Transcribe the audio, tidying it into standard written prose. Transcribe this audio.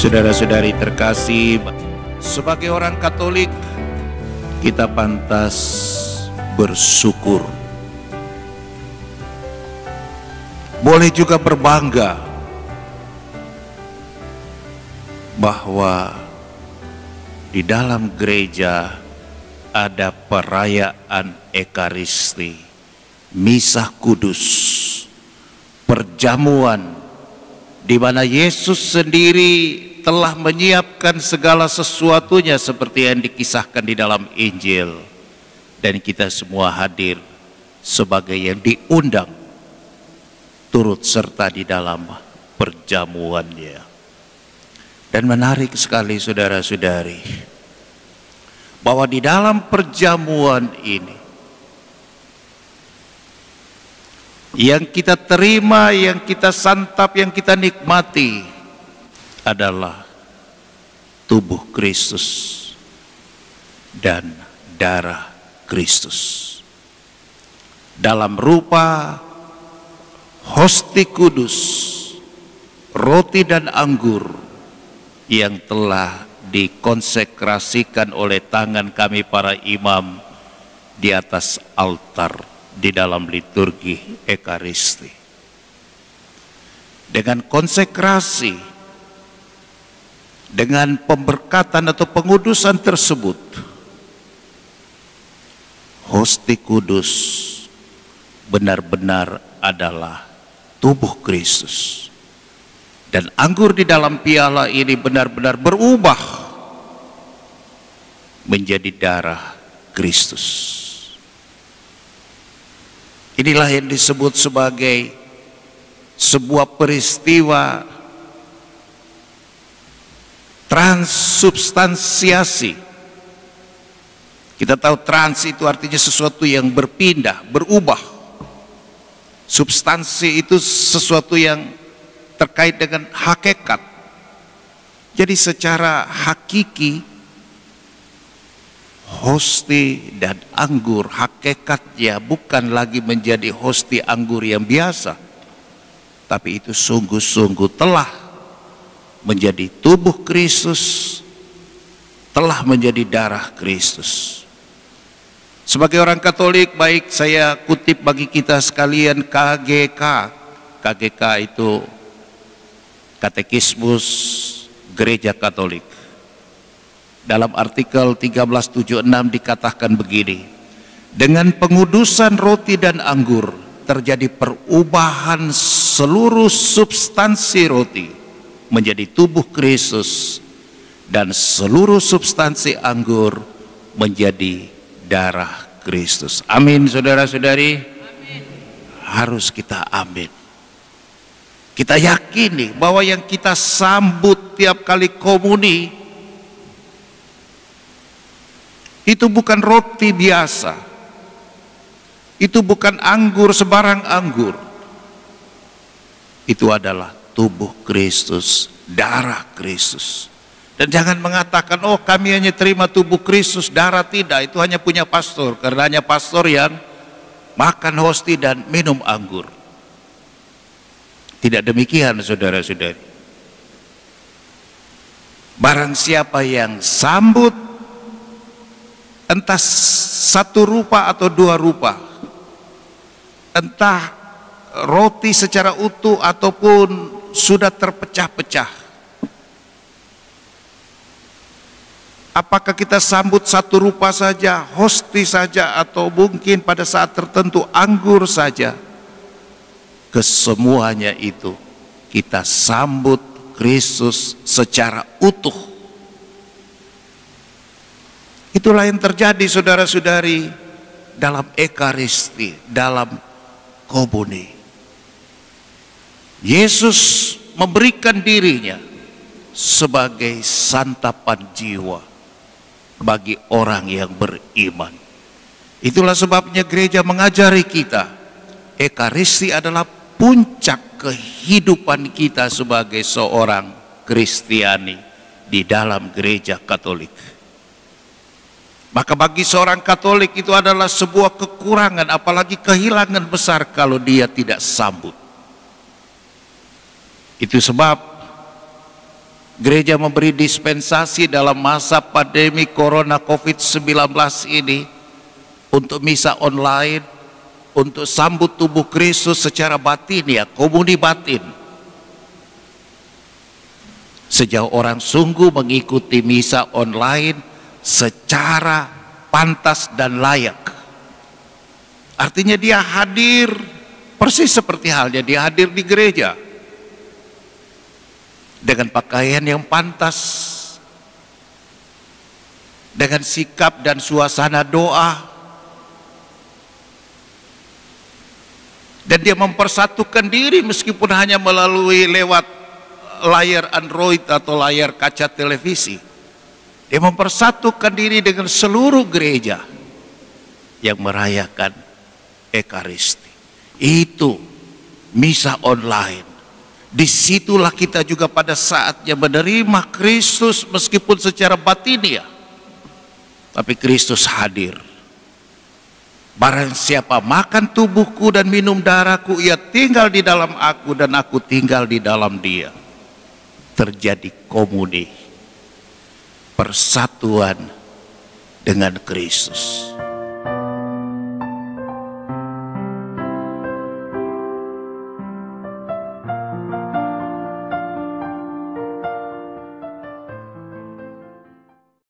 Saudara-saudari terkasih, sebagai orang Katolik kita pantas bersyukur. Boleh juga berbangga bahwa di dalam gereja ada perayaan Ekaristi, Misa Kudus, perjamuan di mana Yesus sendiri telah menyiapkan segala sesuatunya seperti yang dikisahkan di dalam Injil, dan kita semua hadir sebagai yang diundang turut serta di dalam perjamuannya. Dan menarik sekali saudara-saudari, bahwa di dalam perjamuan ini yang kita terima, yang kita santap, yang kita nikmati adalah tubuh Kristus dan darah Kristus dalam rupa hosti kudus, roti dan anggur yang telah dikonsekrasikan oleh tangan kami para imam di atas altar di dalam liturgi Ekaristi. Dengan konsekrasi, dengan pemberkatan atau pengudusan tersebut, hosti kudus benar-benar adalah tubuh Kristus, dan anggur di dalam piala ini benar-benar berubah menjadi darah Kristus. Inilah yang disebut sebagai sebuah peristiwa transubstansiasi. Kita tahu trans itu artinya sesuatu yang berpindah, berubah. Substansi itu sesuatu yang terkait dengan hakikat. Jadi secara hakiki, hosti dan anggur hakikatnya bukan lagi menjadi hosti anggur yang biasa, tapi itu sungguh-sungguh telah menjadi tubuh Kristus, telah menjadi darah Kristus. Sebagai orang Katolik, baik saya kutip bagi kita sekalian KGK. KGK itu Katekismus Gereja Katolik. Dalam artikel 1376 dikatakan begini: dengan pengudusan roti dan anggur terjadi perubahan seluruh substansi roti menjadi tubuh Kristus, dan seluruh substansi anggur menjadi darah Kristus. Amin, saudara-saudari. Amin. Harus kita amin. Kita yakini bahwa yang kita sambut tiap kali komuni itu bukan roti biasa, itu bukan anggur sebarang anggur, itu adalah tubuh Kristus, darah Kristus. Dan jangan mengatakan, oh kami hanya terima tubuh Kristus, darah tidak, itu hanya punya pastor, karena hanya pastor yang makan hosti dan minum anggur. Tidak demikian saudara-saudari. Barang siapa yang sambut entah satu rupa atau dua rupa, entah roti secara utuh ataupun sudah terpecah-pecah, apakah kita sambut satu rupa saja, hosti saja, atau mungkin pada saat tertentu anggur saja, kesemuanya itu kita sambut Kristus secara utuh. Itulah yang terjadi saudara-saudari dalam Ekaristi, dalam komuni. Yesus memberikan dirinya sebagai santapan jiwa bagi orang yang beriman. Itulah sebabnya gereja mengajari kita, Ekaristi adalah puncak kehidupan kita sebagai seorang Kristiani di dalam gereja Katolik. Maka bagi seorang Katolik itu adalah sebuah kekurangan, apalagi kehilangan besar kalau dia tidak sambut. Itu sebab Gereja memberi dispensasi dalam masa pandemi Corona COVID-19 ini untuk misa online, untuk sambut tubuh Kristus secara batin, ya, komuni batin. Sejauh orang sungguh mengikuti misa online secara pantas dan layak. Artinya dia hadir persis seperti halnya dia hadir di gereja, dengan pakaian yang pantas, dengan sikap dan suasana doa, dan dia mempersatukan diri meskipun hanya melalui lewat layar Android atau layar kaca televisi. Dia mempersatukan diri dengan seluruh gereja yang merayakan Ekaristi. Itu misa online. Disitulah kita juga pada saatnya menerima Kristus meskipun secara batiniah, tapi Kristus hadir. Barang siapa makan tubuhku dan minum darahku, ia tinggal di dalam aku dan aku tinggal di dalam dia. Terjadi komuni, persatuan dengan Kristus.